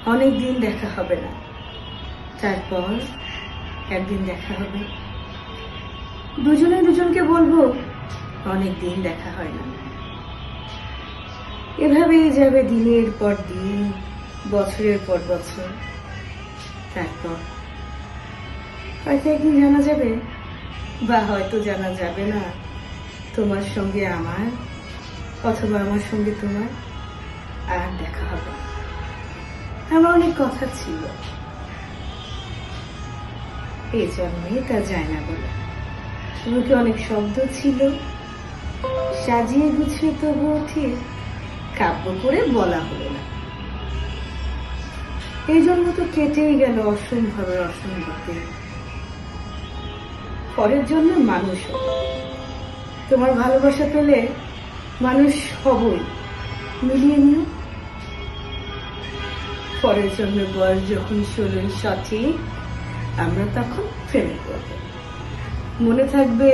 অনেক দিন দেখা হবে না, তারপর একদিন দেখা হবে। দুজনে দুজনকে বলবো অনেক দিন দেখা হয় না। এভাবেই যাবে দিনের পর দিন, বছরের পর বছর। তারপর হয়তো একদিন জানা যাবে, বা হয়তো জানা যাবে না, তোমার সঙ্গে আমার, অথবা আমার সঙ্গে তোমার আর দেখা হবে না। আমার অনেক কথা ছিল, এই জন্মে তা যায় না বলে। মুখে অনেক শব্দ ছিল, সাজিয়ে গুছিয়ে তবুও ঠিক কাব্য করে বলা হলো না। এই জন্য তো কেটেই গেল অসম্ভবের অসম্ভবে। পরের জন্য মানুষ হব। তোমার ভালোবাসা পেলে মানুষ হবই, মিলিয়ে নিও। পরের জন্য বয়স যখন 16 সঠিক, আমরা তখন প্রেমে করব। মনে থাকবে